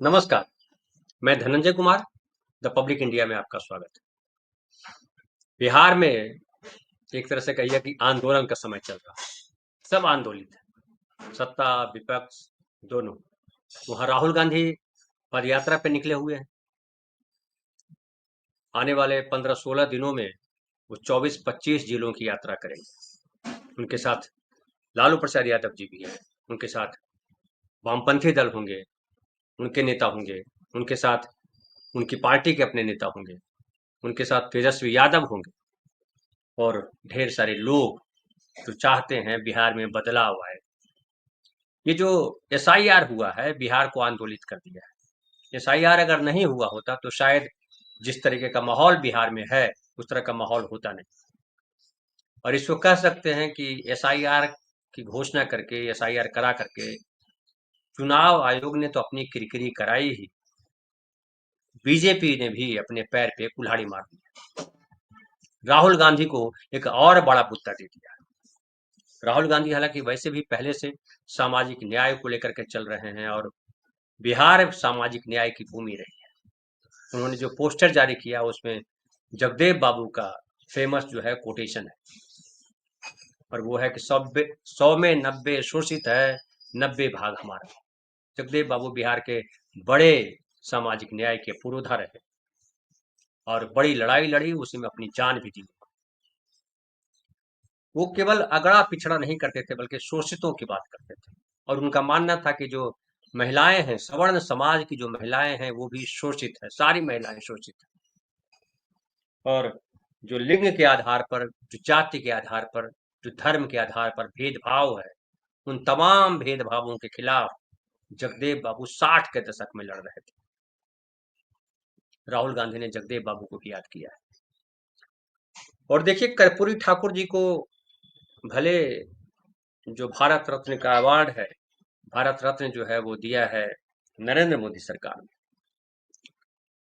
नमस्कार, मैं Dhananjay Kumar, the public India में आपका स्वागत है। बिहार में एक तरह से कहिए कि आंदोलन का समय चल रहा है। सब आंदोलित है, सत्ता, विपक्ष दोनों। वहाँ राहुल गांधी पदयात्रा पे निकले हुए हैं। आने वाले 15-16 दिनों में वो 24-25 जिलों की यात्रा करेंगे। उनके साथ लालू प्रसाद यादव जी भी हैं, उनके साथ वामपंथी दल होंगे, उनके नेता होंगे, उनके साथ उनकी पार्टी के अपने नेता होंगे, उनके साथ तेजस्वी यादव होंगे और ढेर सारे लोग जो चाहते हैं बिहार में बदलाव आए। ये जो एसआईआर हुआ है बिहार को आंदोलित कर दिया है। एसआईआर अगर नहीं हुआ होता तो शायद जिस तरीके का माहौल बिहार में है उस तरह का माहौल होता नहीं। और इसको कह सकते हैं कि एसआईआर की घोषणा करके, एसआईआर करा करके चुनाव आयोग ने तो अपनी किरकिरी कराई ही, बीजेपी ने भी अपने पैर पे कुल्हाड़ी मार दी। राहुल गांधी को एक और बड़ा मुद्दा दे दिया। राहुल गांधी हालांकि वैसे भी पहले से सामाजिक न्याय को लेकर के चल रहे हैं और बिहार सामाजिक न्याय की भूमि रही है। उन्होंने जो पोस्टर जारी किया उसमें जगदेव बाबू का फेमस जो है कोटेशन है, और वो है कि 100 में 90 शोषित है, 90 भाग हमारा। जगदेव बाबू बिहार के बड़े सामाजिक न्याय के पुरोधा रहे और बड़ी लड़ाई लड़ी, उसी में अपनी जान भी दी। वो केवल अगड़ा पिछड़ा नहीं करते थे बल्कि शोषितों की बात करते थे। और उनका मानना था कि जो महिलाएं हैं, सवर्ण समाज की जो महिलाएं हैं वो भी शोषित है, सारी महिलाएं शोषित है। और जो लिंग के आधार पर, जो जाति के आधार पर, जो धर्म के आधार पर भेदभाव है, उन तमाम भेदभावों के खिलाफ जगदेव बाबू 60 के दशक में लड़ रहे थे। राहुल गांधी ने जगदेव बाबू को भी याद किया है। और देखिए, कर्पूरी ठाकुर जी को भले जो भारत रत्न का अवार्ड है, भारत रत्न जो है वो दिया है नरेंद्र मोदी सरकार ने,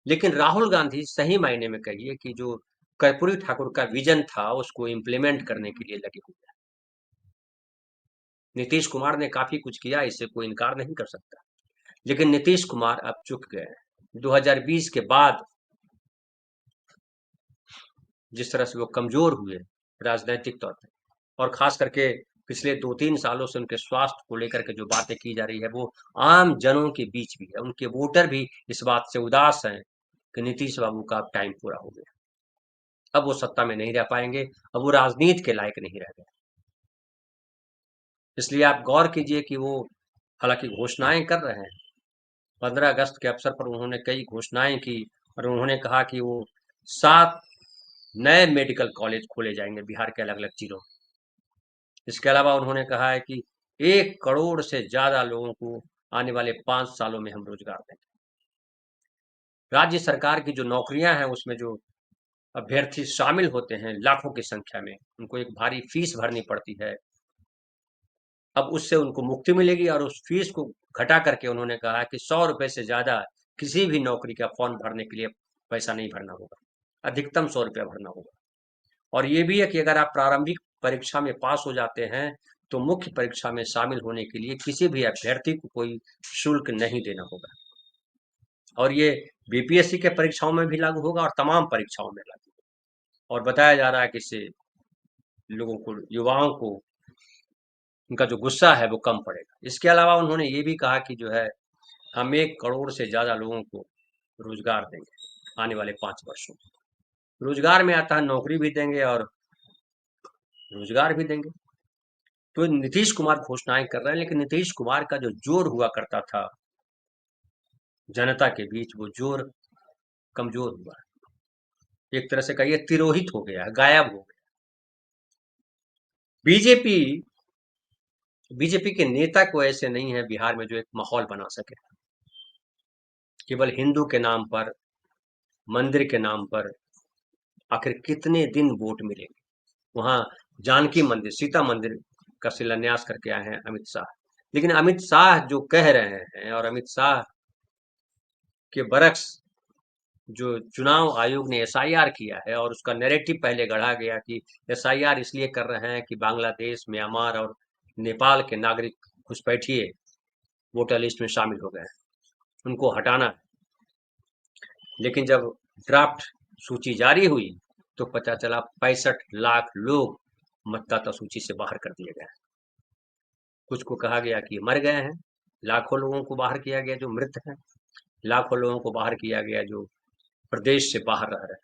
लेकिन राहुल गांधी सही मायने में कहिए कि जो कर्पूरी ठाकुर का विजन था उसको इम्प्लीमेंट करने के लिए लगे हुए हैं। नीतीश कुमार ने काफी कुछ किया, इससे कोई इनकार नहीं कर सकता, लेकिन नीतीश कुमार अब चुक गए हैं। 2020 के बाद जिस तरह से वो कमजोर हुए राजनीतिक तौर पर, और खास करके पिछले 2-3 सालों से उनके स्वास्थ्य को लेकर के जो बातें की जा रही है वो आम जनों के बीच भी है। उनके वोटर भी इस बात से उदास हैं कि नीतीश बाबू का अब टाइम पूरा हो गया, अब वो सत्ता में नहीं रह पाएंगे, अब वो राजनीति के लायक नहीं रह गए। इसलिए आप गौर कीजिए कि वो हालांकि घोषणाएं कर रहे हैं। 15 अगस्त के अवसर पर उन्होंने कई घोषणाएं की और उन्होंने कहा कि वो 7 नए मेडिकल कॉलेज खोले जाएंगे बिहार के अलग अलग जिलों में। इसके अलावा उन्होंने कहा है कि 1 करोड़ से ज्यादा लोगों को आने वाले 5 सालों में हम रोजगार देंगे। राज्य सरकार की जो नौकरियां हैं उसमें जो अभ्यर्थी शामिल होते हैं लाखों की संख्या में, उनको एक भारी फीस भरनी पड़ती है, अब उससे उनको मुक्ति मिलेगी। और उस फीस को घटा करके उन्होंने कहा कि 100 रुपए से ज्यादा किसी भी नौकरी का फॉर्म भरने के लिए पैसा नहीं भरना होगा, अधिकतम 100 रुपया भरना होगा। और ये भी है कि अगर आप प्रारंभिक परीक्षा में पास हो जाते हैं तो मुख्य परीक्षा में शामिल होने के लिए किसी भी अभ्यर्थी को कोई शुल्क नहीं देना होगा। और ये बीपीएससी के परीक्षाओं में भी लागू होगा और तमाम परीक्षाओं में लागू होगा। और बताया जा रहा है कि इससे लोगों को, युवाओं को, उनका जो गुस्सा है वो कम पड़ेगा। इसके अलावा उन्होंने ये भी कहा कि जो है हम 1 करोड़ से ज्यादा लोगों को रोजगार देंगे आने वाले 5 वर्षों में। रोजगार में आता है नौकरी भी देंगे और रोजगार भी देंगे। तो नीतीश कुमार घोषणाएं कर रहे हैं, लेकिन नीतीश कुमार का जो जोर हुआ करता था जनता के बीच, वो जोर कमजोर हुआ है, एक तरह से कहिए तिरोहित हो गया है, गायब हो गया। बीजेपी बीजेपी के नेता को ऐसे नहीं है बिहार में जो एक माहौल बना सके। केवल हिंदू के नाम पर, मंदिर के नाम पर आखिर कितने दिन वोट मिलेंगे। वहां जानकी मंदिर, सीता मंदिर का शिलान्यास करके आए हैं अमित शाह, लेकिन अमित शाह जो कह रहे हैं और अमित शाह के बरक्स जो चुनाव आयोग ने एसआईआर किया है और उसका नैरेटिव पहले गढ़ा गया कि एसआईआर इसलिए कर रहे हैं कि बांग्लादेश, म्यांमार और नेपाल के नागरिक घुसपैठिए वोटर लिस्ट में शामिल हो गए हैं। उनको हटाना है। लेकिन जब ड्राफ्ट सूची जारी हुई तो पता चला 65 लाख लोग मतदाता सूची से बाहर कर दिए गए। कुछ को कहा गया कि मर गए हैं, लाखों लोगों को बाहर किया गया जो मृत हैं, लाखों लोगों को बाहर किया गया जो प्रदेश से बाहर रह रहे हैं।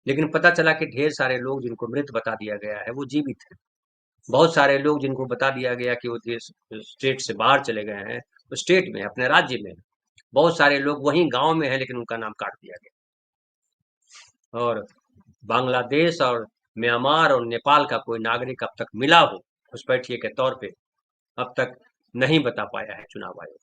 लेकिन पता चला कि ढेर सारे लोग जिनको मृत बता दिया गया है वो जीवित हैं। बहुत सारे लोग जिनको बता दिया गया कि वो देश स्टेट से बाहर चले गए हैं, तो स्टेट में अपने राज्य में। बहुत सारे लोग वहीं गांव में हैं लेकिन उनका नाम काट दिया गया। और बांग्लादेश और म्यांमार और नेपाल का कोई नागरिक अब तक मिला हो घुसपैठिए के तौर पे, अब तक नहीं बता पाया है चुनाव आयोग।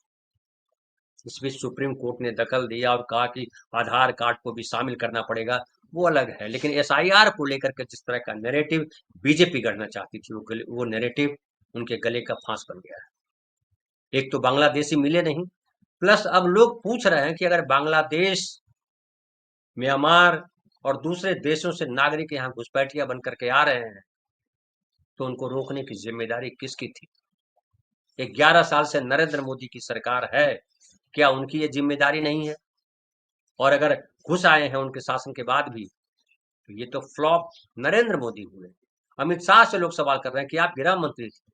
इस बीच सुप्रीम कोर्ट ने दखल दिया और कहा कि आधार कार्ड को भी शामिल करना पड़ेगा। वो अलग है, लेकिन एसआईआर को लेकर के जिस तरह का नैरेटिव बीजेपी गढ़ना चाहती थी, वो नैरेटिव उनके गले का फांस बन गया है। एक तो बांग्लादेशी मिले नहीं, प्लस अब लोग पूछ रहे हैं कि अगर बांग्लादेश, म्यांमार और दूसरे देशों से नागरिक यहाँ घुसपैठिया बन करके आ रहे हैं तो उनको रोकने की जिम्मेदारी किसकी थी? 11 साल से नरेंद्र मोदी की सरकार है, क्या उनकी ये जिम्मेदारी नहीं है? और अगर घुस आए हैं उनके शासन के बाद भी, तो ये तो फ्लॉप नरेंद्र मोदी हुए। अमित शाह से लोग सवाल कर रहे हैं कि आप गृह मंत्री थे,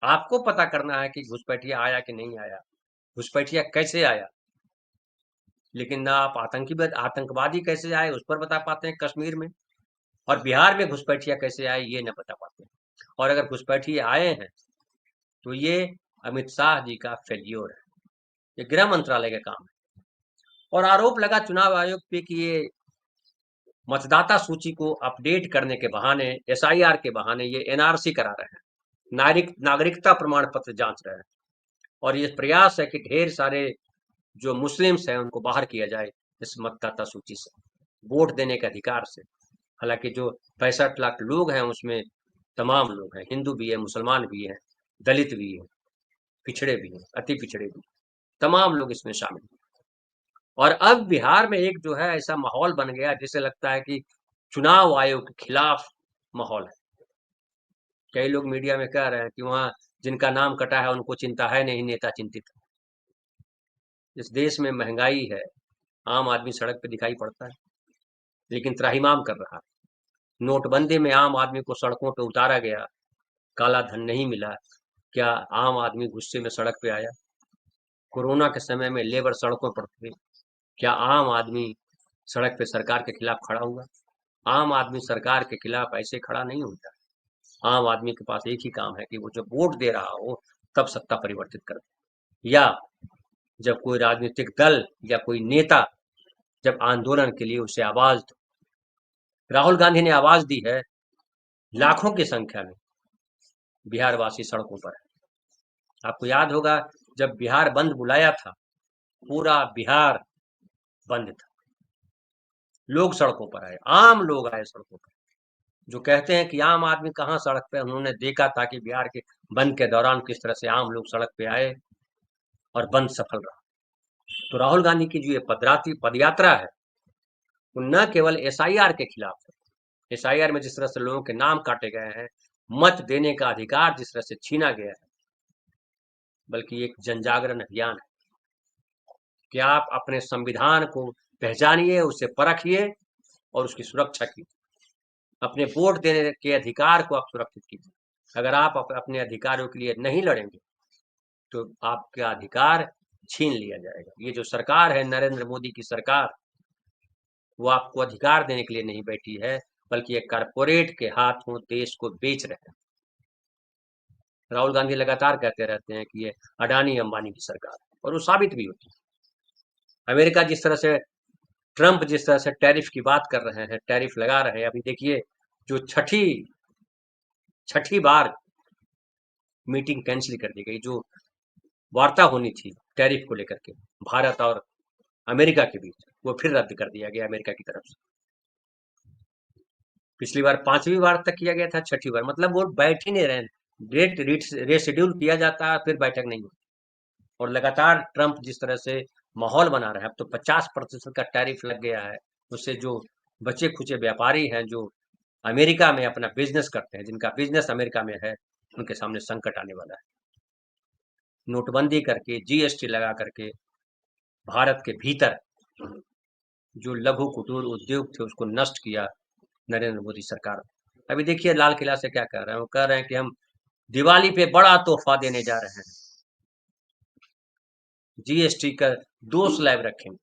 आपको पता करना है कि घुसपैठिया आया कि नहीं आया, घुसपैठिया कैसे आया। लेकिन ना आप आतंकवादी कैसे आए उस पर बता पाते हैं कश्मीर में, और बिहार में घुसपैठिया कैसे आए ये न बता पाते हैं। और अगर घुसपैठिया आए हैं तो ये अमित शाह जी का फेल्योर है, ये गृह मंत्रालय का काम है। और आरोप लगा चुनाव आयोग पे कि ये मतदाता सूची को अपडेट करने के बहाने, एसआईआर के बहाने ये एनआरसी करा रहे हैं, नागरिकता प्रमाण पत्र जांच रहे हैं। और ये प्रयास है कि ढेर सारे जो मुस्लिम्स हैं उनको बाहर किया जाए इस मतदाता सूची से, वोट देने के अधिकार से। हालांकि जो 65 लाख लोग हैं उसमें तमाम लोग हैं, हिंदू भी है, मुसलमान भी है, दलित भी है, पिछड़े भी हैं, अति पिछड़े भी, तमाम लोग इसमें शामिल हैं। और अब बिहार में एक जो है ऐसा माहौल बन गया जिसे लगता है कि चुनाव आयोग के खिलाफ माहौल है। कई लोग मीडिया में कह रहे हैं कि वहां जिनका नाम कटा है उनको चिंता है नहीं, नेता चिंतित है। इस देश में महंगाई है, आम आदमी सड़क पे दिखाई पड़ता है लेकिन त्राहिमाम कर रहा है। नोटबंदी में आम आदमी को सड़कों पे उतारा गया, काला धन नहीं मिला, क्या आम आदमी गुस्से में सड़क पे आया? कोरोना के समय में लेबर सड़कों पर थे, क्या आम आदमी सड़क पे सरकार के खिलाफ खड़ा हुआ? आम आदमी सरकार के खिलाफ ऐसे खड़ा नहीं होता। आम आदमी के पास एक ही काम है कि वो जब वोट दे रहा हो तब सत्ता परिवर्तित कर दे, या जब कोई राजनीतिक दल या कोई नेता जब आंदोलन के लिए उसे आवाज दो। राहुल गांधी ने आवाज दी है, लाखों की संख्या में बिहार वासी सड़कों पर है। आपको याद होगा जब बिहार बंद बुलाया था, पूरा बिहार बंद था, लोग सड़कों पर आए, आम लोग आए सड़कों पर। जो कहते हैं कि आम आदमी कहाँ सड़क पे, उन्होंने देखा था कि बिहार के बंद के दौरान किस तरह से आम लोग सड़क पे आए और बंद सफल रहा। तो राहुल गांधी की जो ये पदयात्रा है वो न केवल एसआईआर के खिलाफ है, एसआईआर में जिस तरह से लोगों के नाम काटे गए हैं, मत देने का अधिकार जिस तरह से छीना गया है, बल्कि एक जनजागरण अभियान है कि आप अपने संविधान को पहचानिए, उसे परखिए और उसकी सुरक्षा कीजिए। अपने वोट देने के अधिकार को आप सुरक्षित कीजिए। अगर आप अपने अधिकारों के लिए नहीं लड़ेंगे तो आपका अधिकार छीन लिया जाएगा। ये जो सरकार है नरेंद्र मोदी की सरकार, वो आपको अधिकार देने के लिए नहीं बैठी है, बल्कि एक कारपोरेट के हाथों देश को बेच रहे हैं। राहुल गांधी लगातार कहते रहते हैं कि ये अडानी अंबानी की सरकार है, और वो साबित भी होती है। अमेरिका जिस तरह से, ट्रंप जिस तरह से टैरिफ की बात कर रहे हैं, टैरिफ लगा रहे हैं, अभी देखिए जो छठी बार मीटिंग कैंसिल कर दी गई, जो वार्ता होनी थी टैरिफ को लेकर के भारत और अमेरिका के बीच, वो फिर रद्द कर दिया गया अमेरिका की तरफ से। पिछली बार 5वीं बार तक किया गया था, छठी बार मतलब वो बैठ ही नहीं रहे, डेट रेशेड्यूल किया जाता है फिर बैठक नहीं होती। और लगातार ट्रंप जिस तरह से माहौल बना रहा है, अब तो 50% का टैरिफ लग गया है। उससे जो बचे खुचे व्यापारी हैं जो अमेरिका में अपना बिजनेस करते हैं, जिनका बिजनेस अमेरिका में है, उनके सामने संकट आने वाला है। नोटबंदी करके, जीएसटी लगा करके भारत के भीतर जो लघु कुटीर उद्योग थे उसको नष्ट किया नरेंद्र मोदी सरकार। अभी देखिए लाल किला से क्या कह रहे हैं, वो कह रहे हैं कि हम दिवाली पे बड़ा तोहफा देने जा रहे हैं, जीएसटी का 2 स्लैब रखेंगे।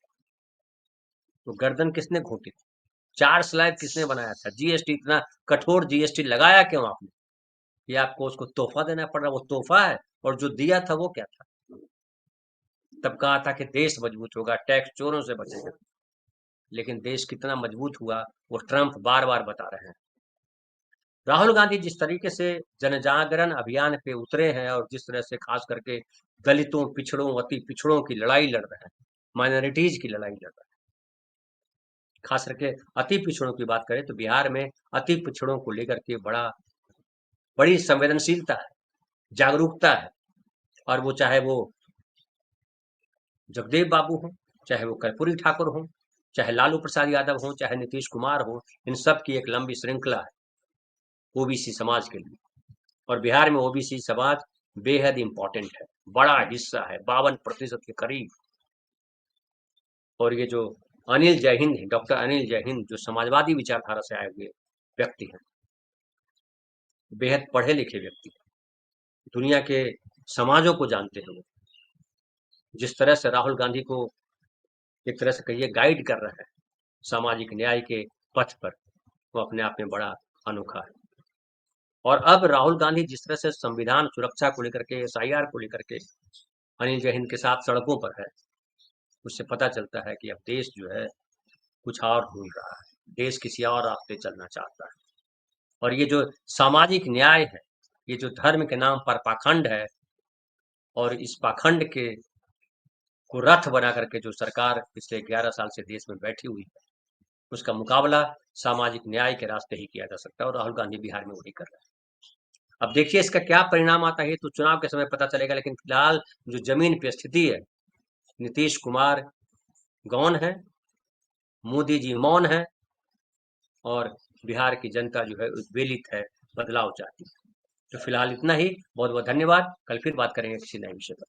तो गर्दन किसने घोटी? 4 स्लैब किसने बनाया था? जीएसटी इतना कठोर जीएसटी लगाया क्यों आपने? कि आपको उसको तोहफा देना पड़ रहा, वो तोहफा है, और जो दिया था वो क्या था? तब कहा था कि देश मजबूत होगा, टैक्स चोरों से बचेगा, लेकिन देश कितना मजबूत हुआ वो ट्रंप बार बार बता रहे हैं। राहुल गांधी जिस तरीके से जनजागरण अभियान पे उतरे हैं और जिस तरह से खास करके दलितों, पिछड़ों, अति पिछड़ों की लड़ाई लड़ रहे हैं, माइनॉरिटीज की लड़ाई लड़ रहे हैं, खास करके अति पिछड़ों की बात करें तो बिहार में अति पिछड़ों को लेकर के बड़ी संवेदनशीलता है, जागरूकता है। और वो चाहे वो जगदेव बाबू हो, चाहे वो कर्पूरी ठाकुर हो, चाहे लालू प्रसाद यादव हो, चाहे नीतीश कुमार हो, इन सब की एक लंबी श्रृंखला है ओबीसी समाज के लिए। और बिहार में ओबीसी समाज बेहद इंपॉर्टेंट है, बड़ा हिस्सा है, 52% के करीब। और ये जो अनिल जय हिंद है, डॉक्टर अनिल जय हिंद, जो समाजवादी विचारधारा से आए हुए व्यक्ति हैं, बेहद पढ़े लिखे व्यक्ति, दुनिया के समाजों को जानते हैं वो। जिस तरह से राहुल गांधी को एक तरह से कहिए गाइड कर रहे हैं सामाजिक न्याय के पथ पर, वो अपने आप में बड़ा अनोखा है। और अब राहुल गांधी जिस तरह से संविधान सुरक्षा को लेकर के, एसआईआर को लेकर के अनिल जय हिंद के साथ सड़कों पर है, उससे पता चलता है कि अब देश जो है कुछ और ढूंढ रहा है, देश किसी और रास्ते चलना चाहता है। और ये जो सामाजिक न्याय है, ये जो धर्म के नाम पर पाखंड है, और इस पाखंड के को रथ बना करके जो सरकार पिछले 11 साल से देश में बैठी हुई है, उसका मुकाबला सामाजिक न्याय के रास्ते ही किया जा सकता है, और राहुल गांधी बिहार में वही कर रहे हैं। अब देखिए इसका क्या परिणाम आता है तो चुनाव के समय पता चलेगा, लेकिन फिलहाल जो जमीन पे स्थिति है, नीतीश कुमार गौन है, मोदी जी मौन है, और बिहार की जनता जो है उद्वेलित है, बदलाव चाहती है। तो फिलहाल इतना ही। बहुत बहुत धन्यवाद। कल फिर बात करेंगे किसी नए विषय पर।